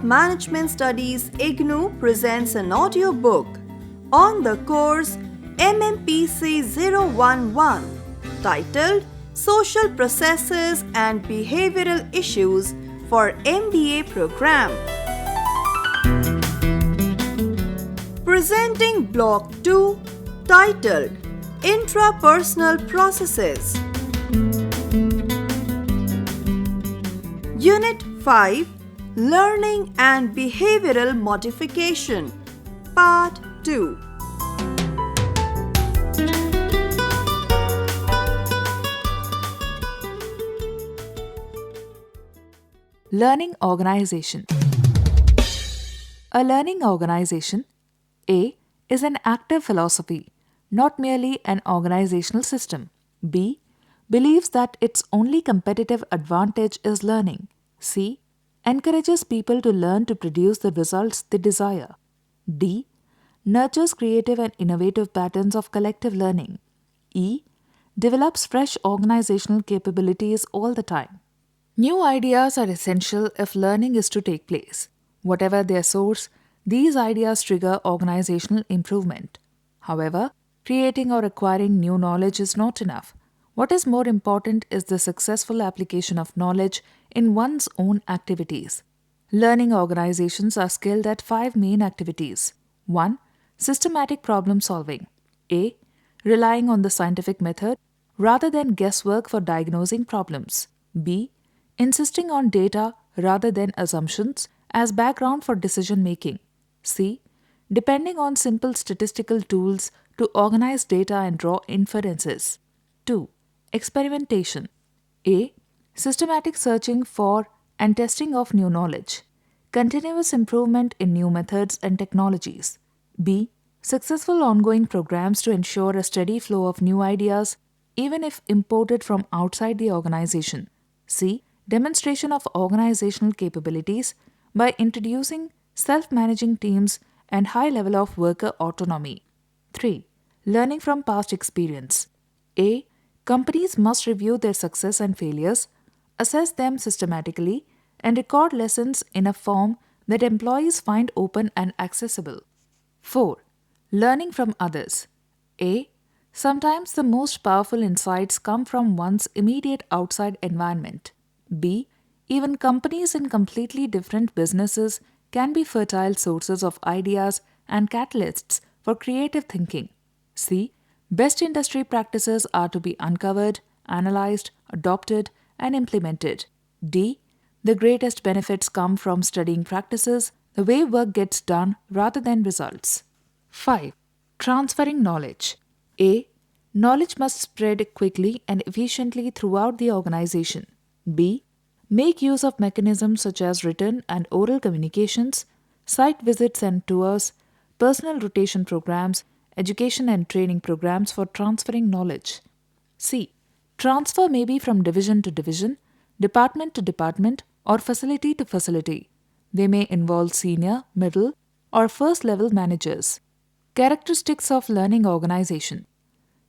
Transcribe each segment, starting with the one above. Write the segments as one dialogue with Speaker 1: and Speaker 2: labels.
Speaker 1: of Management Studies IGNOU presents an audiobook on the course Mmpc 011 titled Social Processes and Behavioral Issues for MBA Program. Presenting Block 2 titled Intrapersonal Processes. Unit 5 Learning and Behavioral Modification Part 2.
Speaker 2: Learning organization. A learning organization, A, is an active philosophy, not merely an organizational system. B, believes that its only competitive advantage is learning. C, encourages people to learn to produce the results they desire. D, nurtures creative and innovative patterns of collective learning. E, develops fresh organizational capabilities all the time. New ideas are essential if learning is to take place. Whatever their source, these ideas trigger organizational improvement. However, creating or acquiring new knowledge is not enough. What is more important is the successful application of knowledge in one's own activities. Learning organizations are skilled at 5 main activities. 1. Systematic problem solving. A. Relying on the scientific method rather than guesswork for diagnosing problems. B. Insisting on data rather than assumptions as background for decision making. C. Depending on simple statistical tools to organize data and draw inferences. 2. Experimentation. A. Systematic searching for and testing of new knowledge. Continuous improvement in new methods and technologies. B. Successful ongoing programs to ensure a steady flow of new ideas, even if imported from outside the organization. C. Demonstration of organizational capabilities by introducing self-managing teams and high level of worker autonomy. 3. Learning from past experience. A. Companies must review their success and failures, assess them systematically, and record lessons in a form that employees find open and accessible. 4. Learning from others. A. Sometimes the most powerful insights come from one's immediate outside environment. B. Even companies in completely different businesses can be fertile sources of ideas and catalysts for creative thinking. C. Best industry practices are to be uncovered, analyzed, adopted, and implemented. D. The greatest benefits come from studying practices, the way work gets done rather than results. 5. Transferring knowledge. A. Knowledge must spread quickly and efficiently throughout the organization. B. Make use of mechanisms such as written and oral communications, site visits and tours, personal rotation programs, education and training programs for transferring knowledge. C. Transfer may be from division to division, department to department, or facility to facility. They may involve senior, middle, or first level managers. Characteristics of learning organization.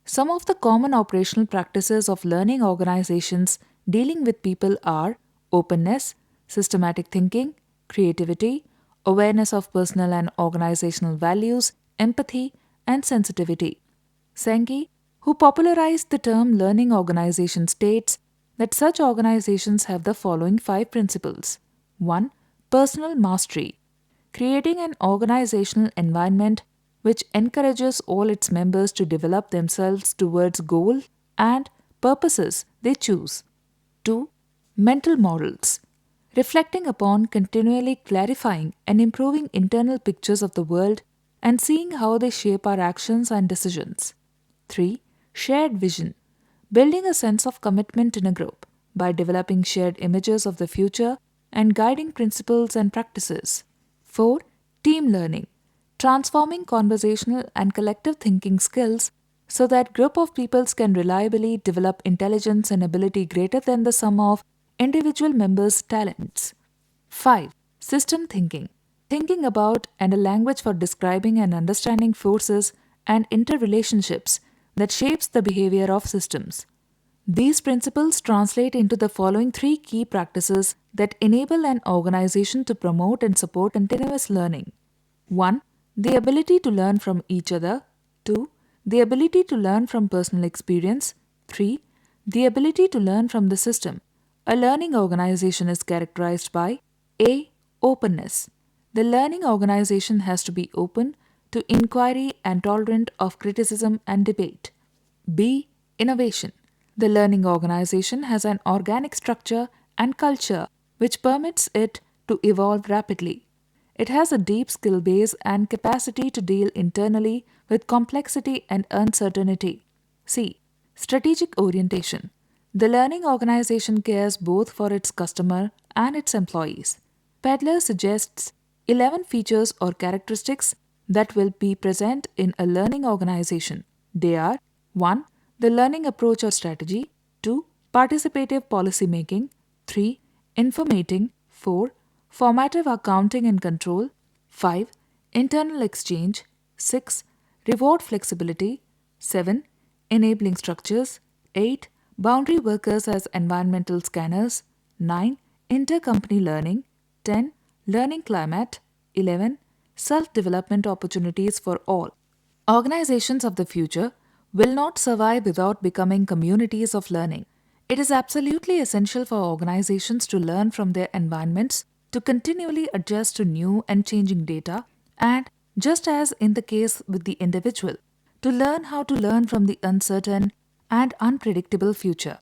Speaker 2: Some of the common operational practices of learning organizations dealing with people are openness, systematic thinking, creativity, awareness of personal and organizational values, empathy, and sensitivity. Senge, who popularized the term learning organization, states that such organizations have the following 5 principles. 1. Personal mastery. Creating an organizational environment which encourages all its members to develop themselves towards goals and purposes they choose. 2. Mental models. Reflecting upon continually clarifying and improving internal pictures of the world and seeing how they shape our actions and decisions. 3. Shared vision. Building a sense of commitment in a group by developing shared images of the future and guiding principles and practices. 4. Team learning. Transforming conversational and collective thinking skills so that group of peoples can reliably develop intelligence and ability greater than the sum of individual members' talents. 5. System thinking. Thinking about and a language for describing and understanding forces and interrelationships that shapes the behavior of systems. These principles translate into the following 3 key practices that enable an organization to promote and support continuous learning. 1. The ability to learn from each other. 2. The ability to learn from personal experience. 3. The ability to learn from the system. A learning organization is characterized by A. Openness. The learning organization has to be open to inquiry and tolerant of criticism and debate. B. Innovation. The learning organization has an organic structure and culture which permits it to evolve rapidly. It has a deep skill base and capacity to deal internally with complexity and uncertainty. C. Strategic orientation. The learning organization cares both for its customer and its employees. Pedler suggests 11 features or characteristics that will be present in a learning organization. They are 1. The learning approach or strategy. 2. Participative policy making. 3. Informating. 4. Formative accounting and control. 5. Internal exchange. 6. Reward flexibility. 7. Enabling structures. 8. Boundary workers as environmental scanners. 9. Intercompany learning. 10. Learning climate. 11. Self-development opportunities for all. Organizations of the future will not survive without becoming communities of learning. It is absolutely essential for organizations to learn from their environments, to continually adjust to new and changing data, and, just as in the case with the individual, to learn how to learn from the uncertain and unpredictable future.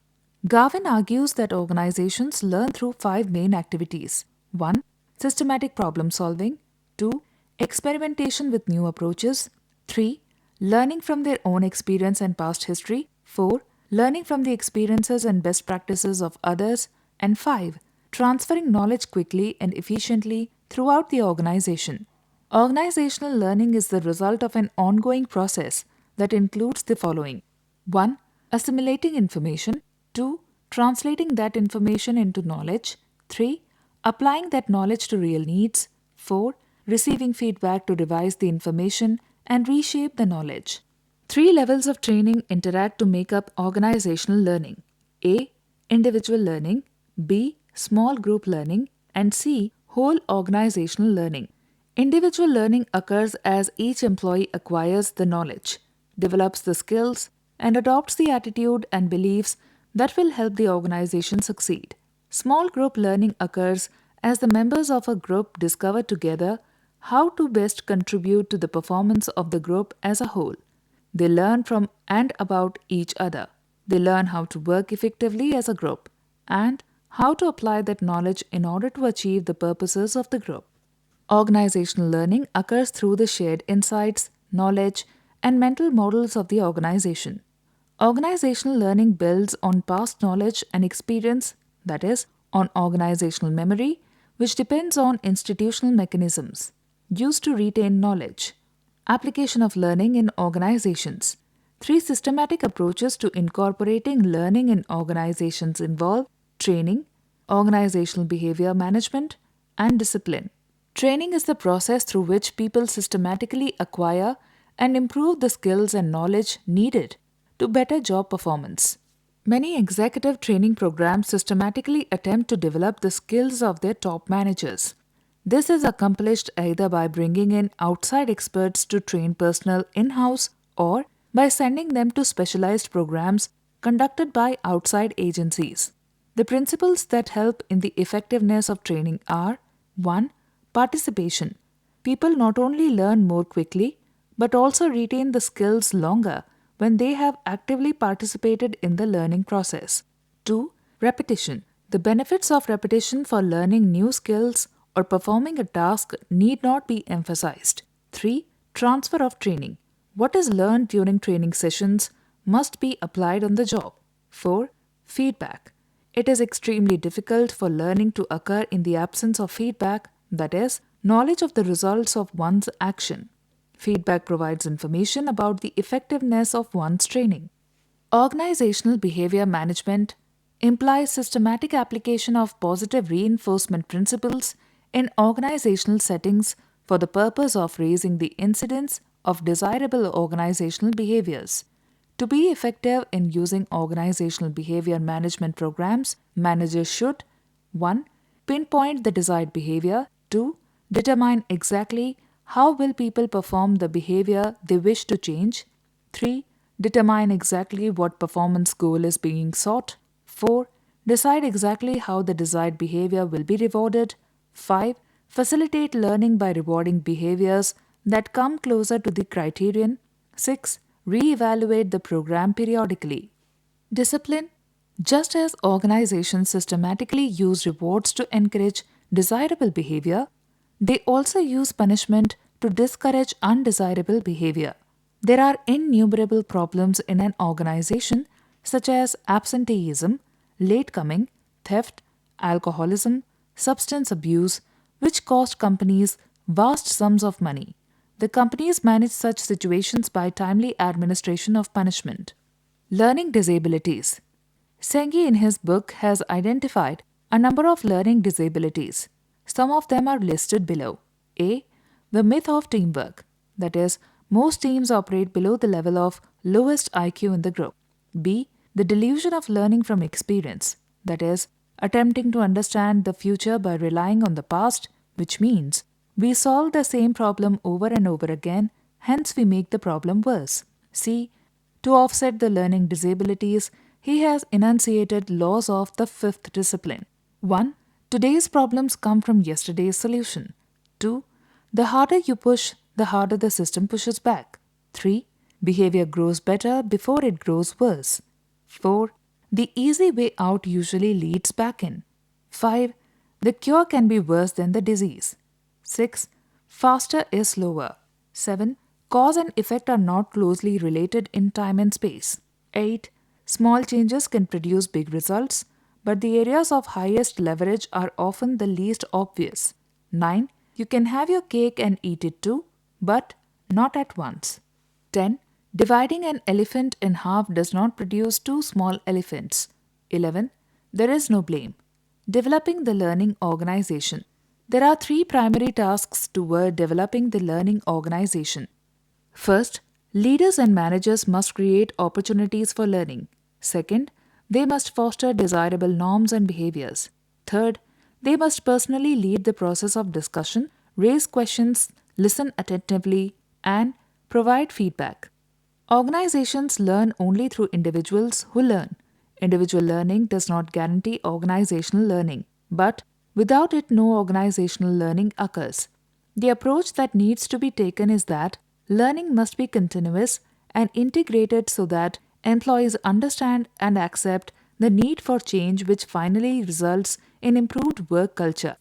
Speaker 2: Garvin argues that organizations learn through 5 main activities. 1. Systematic problem solving. 2. Experimentation with new approaches. 3. Learning from their own experience and past history. 4. Learning from the experiences and best practices of others. And 5. Transferring knowledge quickly and efficiently throughout the organization. Organizational learning is the result of an ongoing process that includes the following. 1. Assimilating information. 2. Translating that information into knowledge. 3. Applying that knowledge to real needs. 4. Receiving feedback to revise the information and reshape the knowledge. 3 levels of training interact to make up organizational learning. A. Individual learning. B. Small group learning. And C. Whole organizational learning. Individual learning occurs as each employee acquires the knowledge, develops the skills, and adopts the attitude and beliefs that will help the organization succeed. Small group learning occurs as the members of a group discover together how to best contribute to the performance of the group as a whole. They learn from and about each other. They learn how to work effectively as a group and how to apply that knowledge in order to achieve the purposes of the group. Organizational learning occurs through the shared insights, knowledge, and mental models of the organization. Organizational learning builds on past knowledge and experience, that is, on organizational memory, which depends on institutional mechanisms used to retain knowledge. Application of learning in organizations. 3 systematic approaches to incorporating learning in organizations involve training, organizational behavior management, and discipline. Training is the process through which people systematically acquire and improve the skills and knowledge needed to better job performance. Many executive training programs systematically attempt to develop the skills of their top managers. This is accomplished either by bringing in outside experts to train personnel in-house or by sending them to specialized programs conducted by outside agencies. The principles that help in the effectiveness of training are 1. Participation. People not only learn more quickly but also retain the skills longer when they have actively participated in the learning process. 2. Repetition. The benefits of repetition for learning new skills or performing a task need not be emphasized. 3. Transfer of training. What is learned during training sessions must be applied on the job. 4. Feedback. It is extremely difficult for learning to occur in the absence of feedback, that is, knowledge of the results of one's action. Feedback provides information about the effectiveness of one's training. Organizational behavior management implies systematic application of positive reinforcement principles in organizational settings for the purpose of raising the incidence of desirable organizational behaviors. To be effective in using organizational behavior management programs, managers should 1. Pinpoint the desired behavior. 2. Determine exactly how will people perform the behavior they wish to change. 3. Determine exactly what performance goal is being sought. 4. Decide exactly how the desired behavior will be rewarded. 5. Facilitate learning by rewarding behaviors that come closer to the criterion. 6. Re-evaluate the program periodically. Discipline. Just as organizations systematically use rewards to encourage desirable behavior, they also use punishment to discourage undesirable behavior. There are innumerable problems in an organization, such as absenteeism, late coming, theft, alcoholism, substance abuse, which cost companies vast sums of money. The companies manage such situations by timely administration of punishment. Learning disabilities. Sengi in his book has identified a number of learning disabilities. Some of them are listed below. A. The myth of teamwork. That is, most teams operate below the level of lowest IQ in the group. B. The delusion of learning from experience. That is, attempting to understand the future by relying on the past, which means we solve the same problem over and over again, hence we make the problem worse. C. To offset the learning disabilities, he has enunciated laws of the fifth discipline. 1. Today's problems come from yesterday's solution. 2. The harder you push, the harder the system pushes back. 3. Behavior grows better before it grows worse. 4. The easy way out usually leads back in. 5. The cure can be worse than the disease. 6. Faster is slower. 7. Cause and effect are not closely related in time and space. 8. Small changes can produce big results, but the areas of highest leverage are often the least obvious. 9. You can have your cake and eat it too, but not at once. 10. Dividing an elephant in half does not produce two small elephants. 11. There is no blame. Developing the learning organization. There are three primary tasks toward developing the learning organization. First, leaders and managers must create opportunities for learning. Second, they must foster desirable norms and behaviors. Third, they must personally lead the process of discussion, raise questions, listen attentively, and provide feedback. Organizations learn only through individuals who learn. Individual learning does not guarantee organizational learning, but without it, no organizational learning occurs. The approach that needs to be taken is that learning must be continuous and integrated so that employees understand and accept the need for change, which finally results in improved work culture.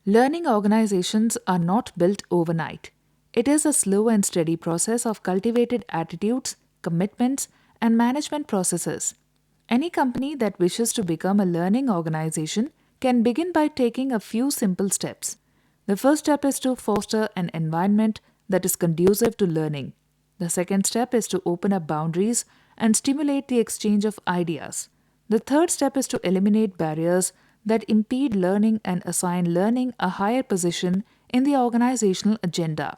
Speaker 2: Learning organizations are not built overnight. It is a slow and steady process of cultivated attitudes, commitments, and management processes. Any company that wishes to become a learning organization can begin by taking a few simple steps. The first step is to foster an environment that is conducive to learning. The second step is to open up boundaries and stimulate the exchange of ideas. The third step is to eliminate barriers that impede learning and assign learning a higher position in the organizational agenda.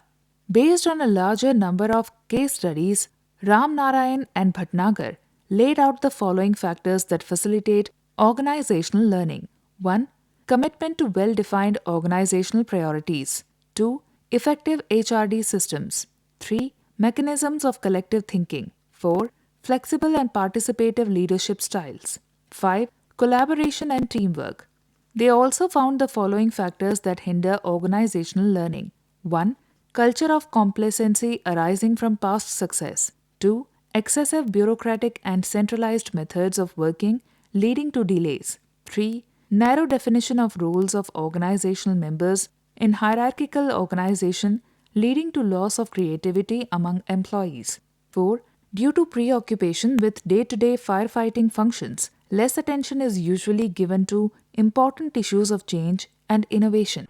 Speaker 2: Based on a larger number of case studies, Ram Narayan and Bhatnagar laid out the following factors that facilitate organizational learning. 1. Commitment to well-defined organizational priorities. 2. Effective HRD systems. 3. Mechanisms of collective thinking. 4. Flexible and participative leadership styles. 5. Collaboration and teamwork. They also found the following factors that hinder organizational learning. 1. Culture of complacency arising from past success. 2. Excessive bureaucratic and centralized methods of working leading to delays. 3. Narrow definition of roles of organizational members in hierarchical organization leading to loss of creativity among employees. 4. Due to preoccupation with day-to-day firefighting functions, less attention is usually given to important issues of change and innovation.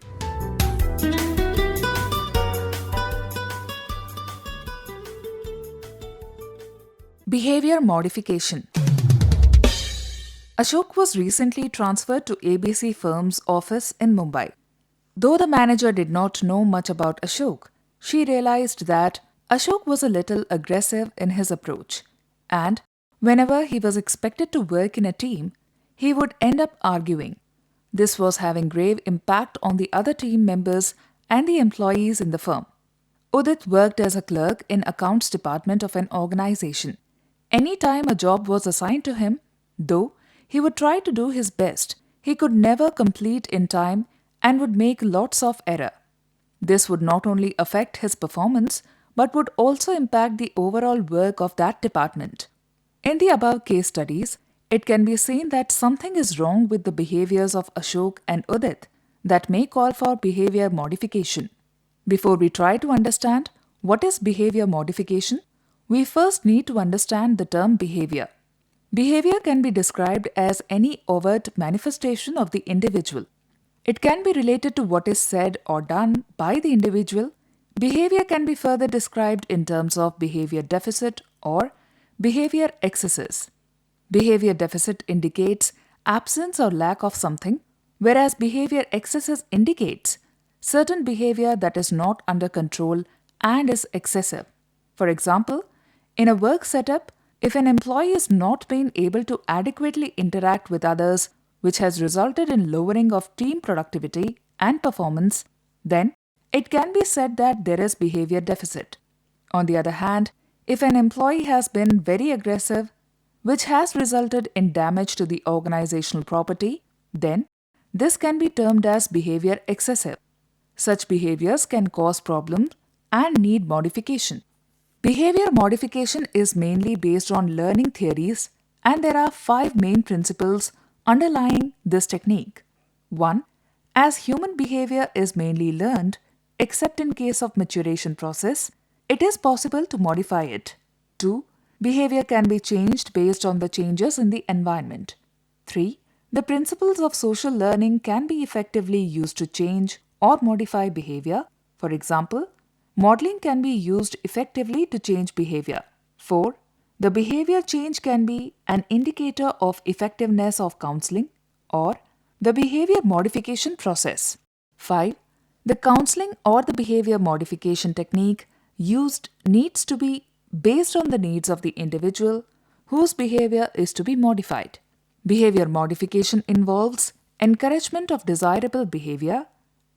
Speaker 2: Behavior modification. Ashok was recently transferred to ABC firm's office in Mumbai. Though the manager did not know much about Ashok, she realized that Ashok was a little aggressive in his approach, and whenever he was expected to work in a team, he would end up arguing. This was having grave impact on the other team members and the employees in the firm. Udit worked as a clerk in accounts department of an organization. Any time a job was assigned to him, though he would try to do his best, he could never complete in time and would make lots of error. This would not only affect his performance but would also impact the overall work of that department. In the above case studies, it can be seen that something is wrong with the behaviors of Ashok and Udit that may call for behavior modification. Before we try to understand what is behavior modification, we first need to understand the term behavior. Behavior can be described as any overt manifestation of the individual. It can be related to what is said or done by the individual. Behavior can be further described in terms of behavior deficit or behavior excesses. Behavior deficit indicates absence or lack of something, whereas behavior excesses indicates certain behavior that is not under control and is excessive. For example, in a work setup, if an employee is not being able to adequately interact with others, which has resulted in lowering of team productivity and performance, then it can be said that there is behavior deficit. On the other hand, if an employee has been very aggressive, which has resulted in damage to the organizational property, then this can be termed as behavior excessive. Such behaviors can cause problems and need modification. Behavior modification is mainly based on learning theories, and there are 5 main principles underlying this technique. 1. As human behavior is mainly learned, except in case of maturation process, it is possible to modify it. 2. Behavior can be changed based on the changes in the environment. 3. The principles of social learning can be effectively used to change or modify behavior. For example, modeling can be used effectively to change behavior. 4. The behavior change can be an indicator of effectiveness of counseling or the behavior modification process. 5. The counseling or the behavior modification technique used needs to be based on the needs of the individual whose behavior is to be modified. Behavior modification involves encouragement of desirable behavior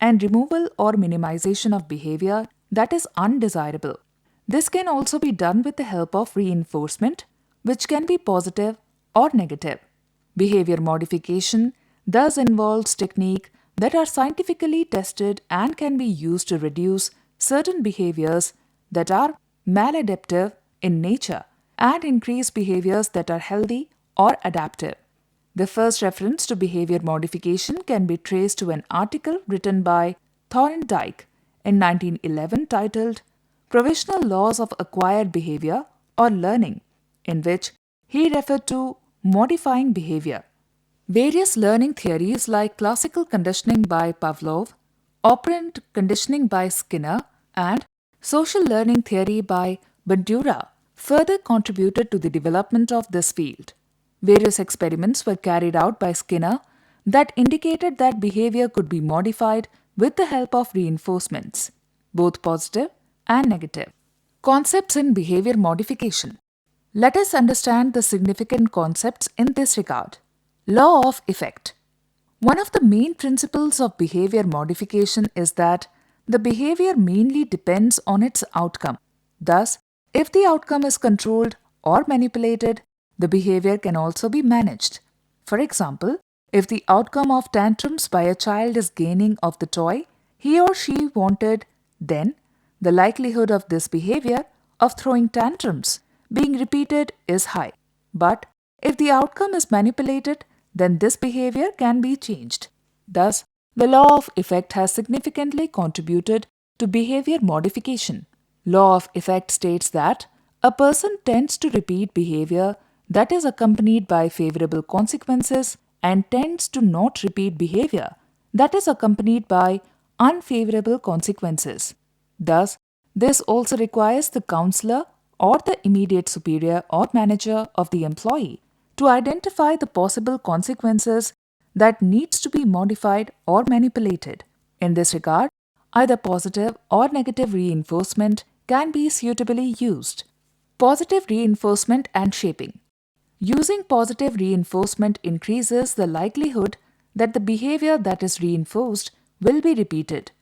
Speaker 2: and removal or minimization of behavior that is undesirable. This can also be done with the help of reinforcement, which can be positive or negative. Behavior modification thus involves techniques that are scientifically tested and can be used to reduce certain behaviors that are maladaptive in nature and increase behaviors that are healthy or adaptive. The first reference to behavior modification can be traced to an article written by Thorndike in 1911 titled Provisional Laws of Acquired Behavior or Learning, in which he referred to modifying behavior. Various learning theories like classical conditioning by Pavlov, operant conditioning by Skinner, and social learning theory by Bandura further contributed to the development of this field. Various experiments were carried out by Skinner that indicated that behavior could be modified with the help of reinforcements, both positive and negative. Concepts in behavior modification. Let us understand the significant concepts in this regard. Law of effect. One of the main principles of behavior modification is that the behavior mainly depends on its outcome. Thus, if the outcome is controlled or manipulated, the behavior can also be managed. For example, if the outcome of tantrums by a child is gaining of the toy he or she wanted, then the likelihood of this behavior of throwing tantrums being repeated is high. But if the outcome is manipulated, then this behavior can be changed. Thus, the law of effect has significantly contributed to behavior modification. Law of effect states that a person tends to repeat behavior that is accompanied by favorable consequences and tends to not repeat behavior that is accompanied by unfavorable consequences. Thus, this also requires the counselor or the immediate superior or manager of the employee to identify the possible consequences that needs to be modified or manipulated. In this regard, either positive or negative reinforcement can be suitably used. Positive reinforcement and shaping. Using positive reinforcement increases the likelihood that the behavior that is reinforced will be repeated.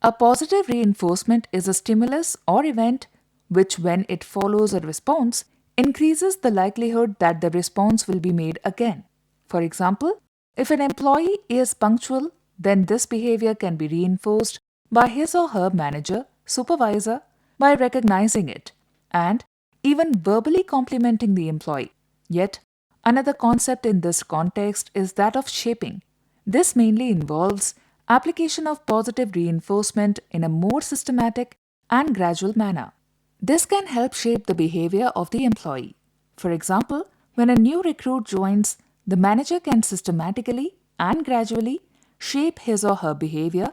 Speaker 2: A positive reinforcement is a stimulus or event which, when it follows a response, increases the likelihood that the response will be made again. For example, if an employee is punctual, then this behavior can be reinforced by his or her manager, supervisor, by recognizing it and even verbally complimenting the employee. Yet, another concept in this context is that of shaping. This mainly involves application of positive reinforcement in a more systematic and gradual manner. This can help shape the behavior of the employee. For example, when a new recruit joins, the manager can systematically and gradually shape his or her behavior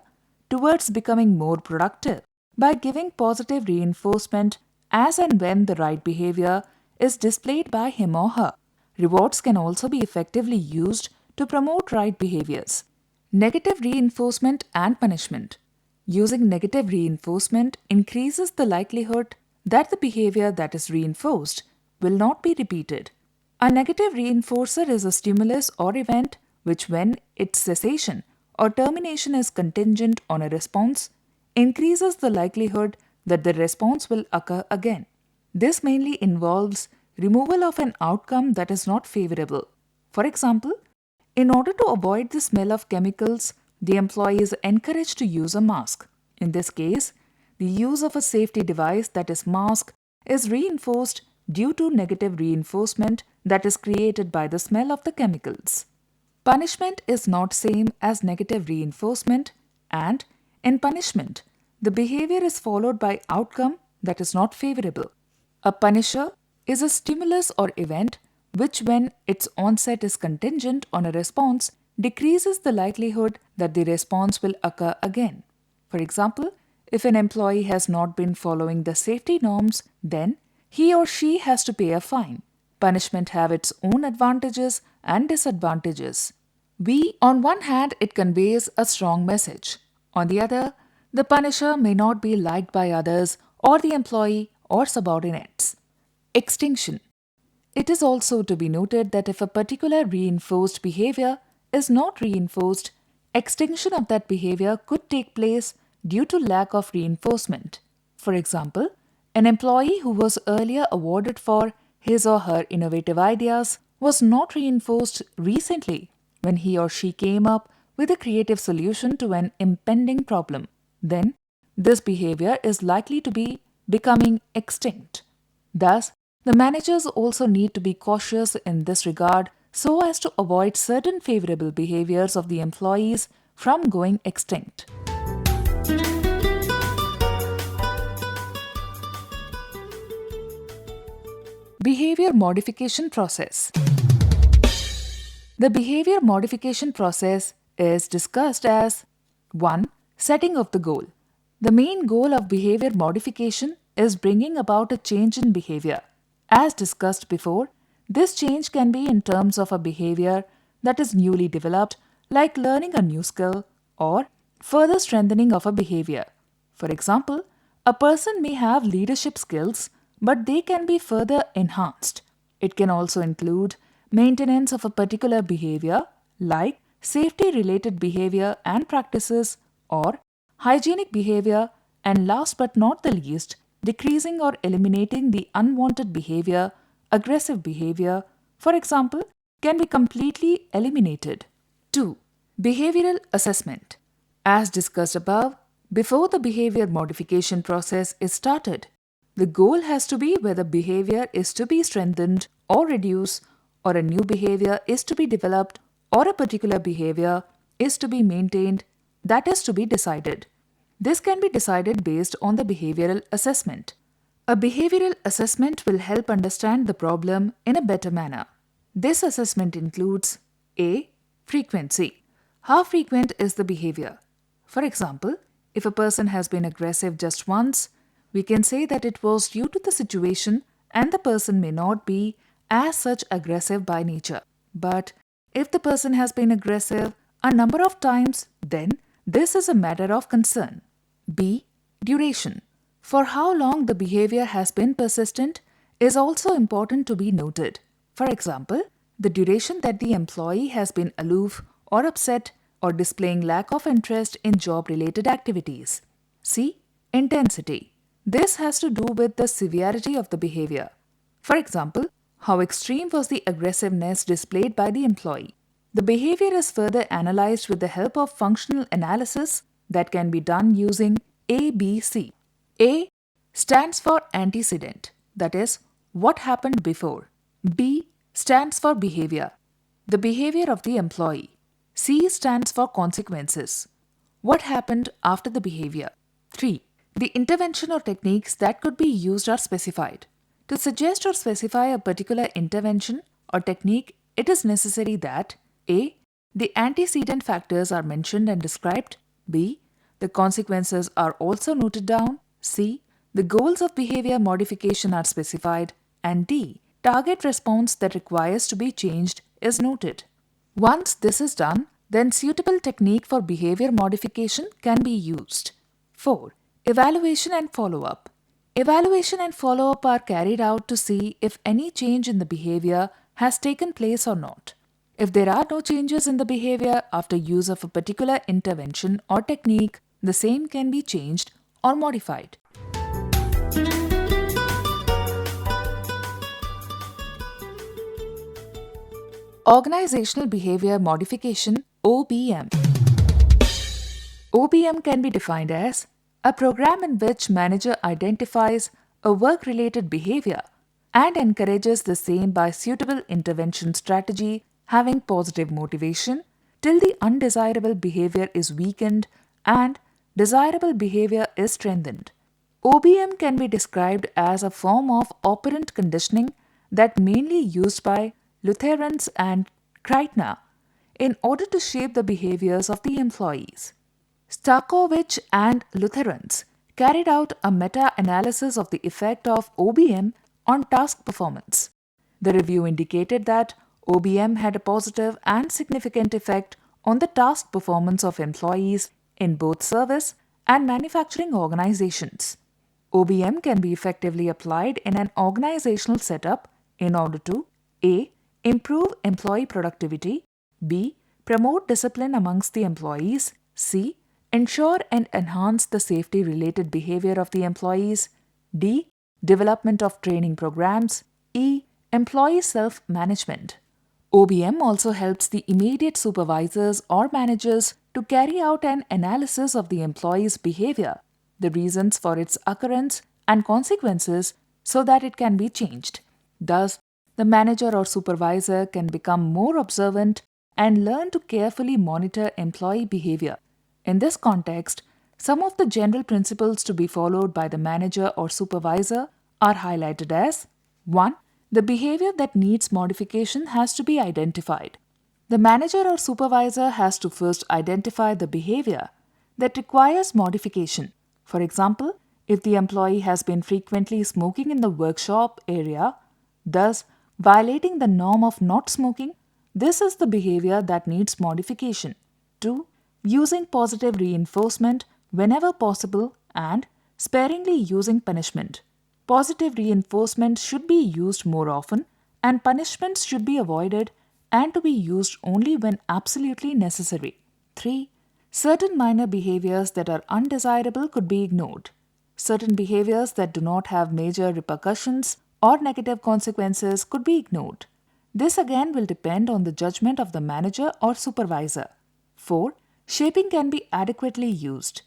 Speaker 2: towards becoming more productive by giving positive reinforcement as and when the right behavior is displayed by him or her. Rewards can also be effectively used to promote right behaviors. Negative reinforcement and punishment. Using negative reinforcement increases the likelihood that the behavior that is reinforced will not be repeated. A negative reinforcer is a stimulus or event which, when its cessation or termination is contingent on a response, increases the likelihood that the response will occur again. This mainly involves removal of an outcome that is not favorable. For example, in order to avoid the smell of chemicals, the employee is encouraged to use a mask. In this case, the use of a safety device, that is mask, is reinforced due to negative reinforcement that is created by the smell of the chemicals. Punishment is not same as negative reinforcement, and in punishment, the behavior is followed by outcome that is not favorable. A punisher is a stimulus or event which, when its onset is contingent on a response, decreases the likelihood that the response will occur again. For example, if an employee has not been following the safety norms, then he or she has to pay a fine. Punishment have its own advantages and disadvantages. On one hand, it conveys a strong message. On the other, the punisher may not be liked by others or the employee or subordinates. Extinction. It is also to be noted that if a particular reinforced behavior is not reinforced, extinction of that behavior could take place due to lack of reinforcement. For example, an employee who was earlier awarded for his or her innovative ideas was not reinforced recently when he or she came up with a creative solution to an impending problem. Then, this behavior is likely to be becoming extinct. Thus, the managers also need to be cautious in this regard so as to avoid certain favorable behaviors of the employees from going extinct. Behavior modification process. The behavior modification process is discussed as 1. Setting of the goal. The main goal of behavior modification is bringing about a change in behavior. As discussed before, this change can be in terms of a behavior that is newly developed, like learning a new skill, or further strengthening of a behavior. For example, a person may have leadership skills, but they can be further enhanced. It can also include maintenance of a particular behavior, like safety-related behavior and practices, or hygienic behavior, and last but not the least, decreasing or eliminating the unwanted behavior, aggressive behavior, for example, can be completely eliminated. 2. Behavioral assessment. As discussed above, before the behavior modification process is started, the goal has to be whether behavior is to be strengthened or reduced, or a new behavior is to be developed, or a particular behavior is to be maintained. That is to be decided. This can be decided based on the behavioral assessment. A behavioral assessment will help understand the problem in a better manner. This assessment includes A. Frequency. How frequent is the behavior? For example, if a person has been aggressive just once, we can say that it was due to the situation and the person may not be as such aggressive by nature. But if the person has been aggressive a number of times, then this is a matter of concern. B. Duration. For how long the behavior has been persistent is also important to be noted. For example, the duration that the employee has been aloof or upset or displaying lack of interest in job-related activities. C. Intensity. This has to do with the severity of the behavior. For example, how extreme was the aggressiveness displayed by the employee? The behavior is further analyzed with the help of functional analysis that can be done using ABC. A stands for antecedent, that is, what happened before. B stands for behavior, the behavior of the employee. C stands for consequences, what happened after the behavior. 3. The intervention or techniques that could be used are specified. To suggest or specify a particular intervention or technique, it is necessary that A. The antecedent factors are mentioned and described. B. The consequences are also noted down. C. The goals of behavior modification are specified. And D. Target response that requires to be changed is noted. Once this is done, then suitable technique for behavior modification can be used. 4. Evaluation and follow-up. Evaluation and follow-up are carried out to see if any change in the behavior has taken place or not. If there are no changes in the behavior after use of a particular intervention or technique, the same can be changed or modified. Organizational Behavior Modification (OBM). OBM can be defined as a program in which manager identifies a work-related behavior and encourages the same by suitable intervention strategy having positive motivation till the undesirable behavior is weakened and desirable behavior is strengthened. OBM can be described as a form of operant conditioning that mainly used by Lutherans and Kreitner in order to shape the behaviors of the employees. Starkovich and Lutherans carried out a meta-analysis of the effect of OBM on task performance. The review indicated that OBM had a positive and significant effect on the task performance of employees in both service and manufacturing organizations. OBM can be effectively applied in an organizational setup in order to A. Improve employee productivity, B. Promote discipline amongst the employees, C. Ensure and enhance the safety-related behavior of the employees, D. Development of training programs, E. Employee self-management. OBM also helps the immediate supervisors or managers to carry out an analysis of the employee's behavior, the reasons for its occurrence, and consequences so that it can be changed. Thus, the manager or supervisor can become more observant and learn to carefully monitor employee behavior. In this context, some of the general principles to be followed by the manager or supervisor are highlighted as 1. The behavior that needs modification has to be identified. The manager or supervisor has to first identify the behavior that requires modification. For example, if the employee has been frequently smoking in the workshop area, thus violating the norm of not smoking, this is the behavior that needs modification. 2. Using positive reinforcement whenever possible and sparingly using punishment. Positive reinforcement should be used more often and punishments should be avoided and to be used only when absolutely necessary. 3. Certain minor behaviors that are undesirable could be ignored. Certain behaviors that do not have major repercussions or negative consequences could be ignored. This again will depend on the judgment of the manager or supervisor. 4. Shaping can be adequately used.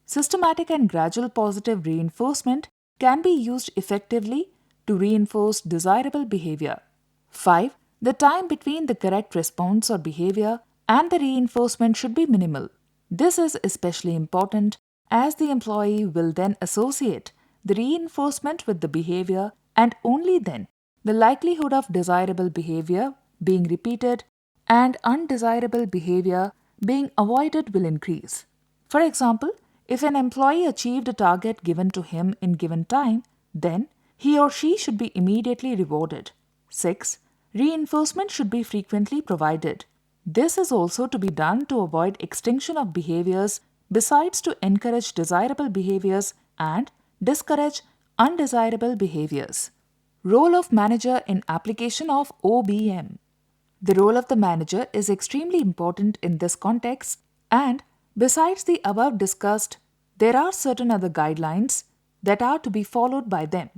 Speaker 2: Systematic and gradual positive reinforcement can be used effectively to reinforce desirable behavior. 5. The time between the correct response or behavior and the reinforcement should be minimal. This is especially important as the employee will then associate the reinforcement with the behavior, and only then the likelihood of desirable behavior being repeated and undesirable behavior being avoided will increase. For example, if an employee achieved a target given to him in given time, then he or she should be immediately rewarded. 6. Reinforcement should be frequently provided. This is also to be done to avoid extinction of behaviors besides to encourage desirable behaviors and discourage undesirable behaviors. Role of manager in application of OBM. The role of the manager is extremely important in this context, and besides the above discussed, there are certain other guidelines that are to be followed by them.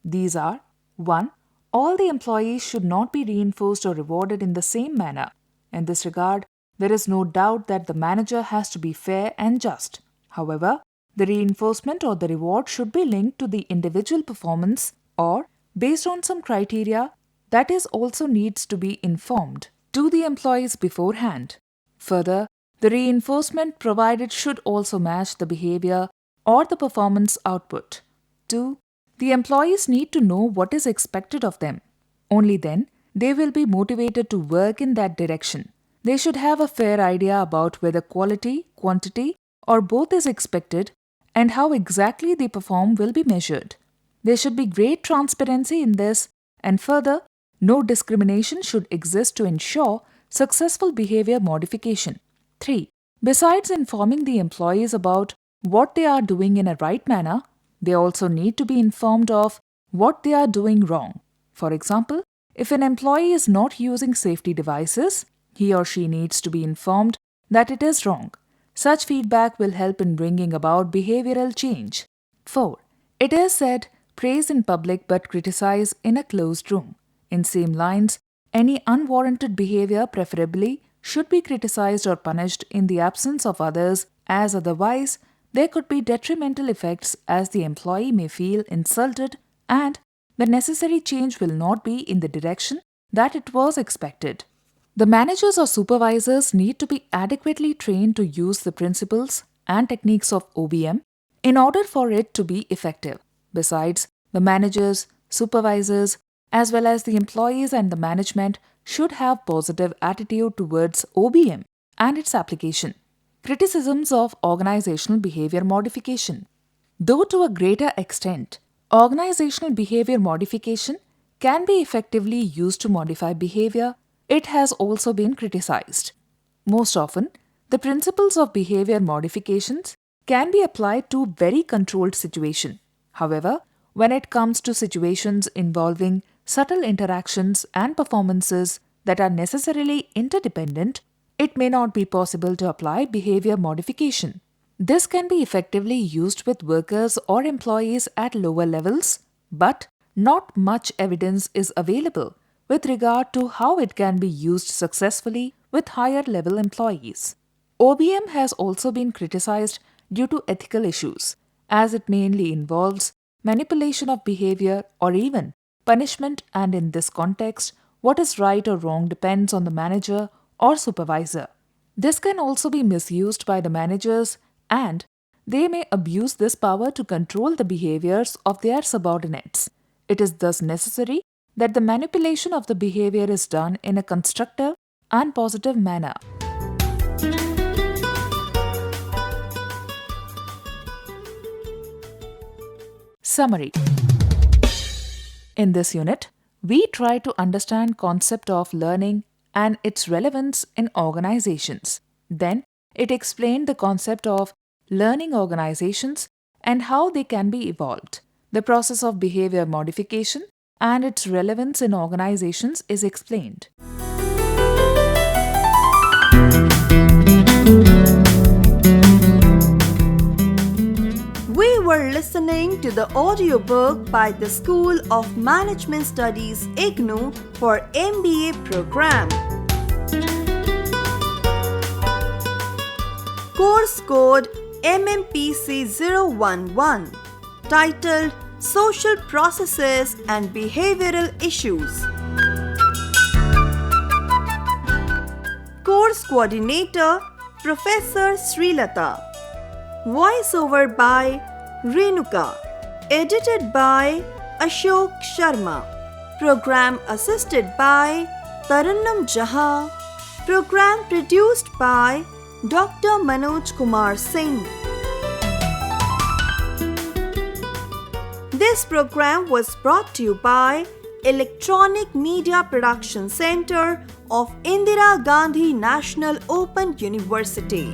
Speaker 2: These are: 1. All the employees should not be reinforced or rewarded in the same manner. In this regard, there is no doubt that the manager has to be fair and just. However, the reinforcement or the reward should be linked to the individual performance or based on some criteria that is also needs to be informed to the employees beforehand. Further, the reinforcement provided should also match the behavior or the performance output. 2. The employees need to know what is expected of them. Only then they will be motivated to work in that direction. They should have a fair idea about whether quality, quantity, or both is expected and how exactly they perform will be measured. There should be great transparency in this, and further, no discrimination should exist to ensure successful behavior modification. 3. Besides informing the employees about what they are doing in a right manner, they also need to be informed of what they are doing wrong. For example, if an employee is not using safety devices, he or she needs to be informed that it is wrong. Such feedback will help in bringing about behavioral change. 4. It is said, praise in public but criticize in a closed room. In same lines, any unwarranted behavior preferably should be criticized or punished in the absence of others, as otherwise there could be detrimental effects as the employee may feel insulted and the necessary change will not be in the direction that it was expected. The managers or supervisors need to be adequately trained to use the principles and techniques of OBM in order for it to be effective. Besides, the managers, supervisors, as well as the employees and the management should have positive attitude towards OBM and its application. Criticisms of organizational behavior modification. Though to a greater extent, organizational behavior modification can be effectively used to modify behavior, it has also been criticized. Most often, the principles of behavior modifications can be applied to very controlled situations. However, when it comes to situations involving subtle interactions and performances that are necessarily interdependent, it may not be possible to apply behavior modification. This can be effectively used with workers or employees at lower levels, but not much evidence is available with regard to how it can be used successfully with higher level employees. OBM has also been criticized due to ethical issues, as it mainly involves manipulation of behavior or even punishment, and in this context, what is right or wrong depends on the manager or supervisor. This can also be misused by the managers and they may abuse this power to control the behaviors of their subordinates. It is thus necessary that the manipulation of the behavior is done in a constructive and positive manner. Summary. In this unit, we try to understand concept of learning and its relevance in organizations. Then, it explained the concept of learning organizations and how they can be evolved. The process of behavior modification and its relevance in organizations is explained.
Speaker 1: We were listening to the audiobook by the School of Management Studies IGNOU for MBA program. Course code Mmpc 011, titled Social Processes and Behavioral Issues. Course coordinator Professor Srilata. Voiceover by Renuka. Edited by Ashok Sharma. Program assisted by Tarannum Jahan. Program produced by Dr. Manoj Kumar Singh. This program was brought to you by Electronic Media Production Center of Indira Gandhi National Open University.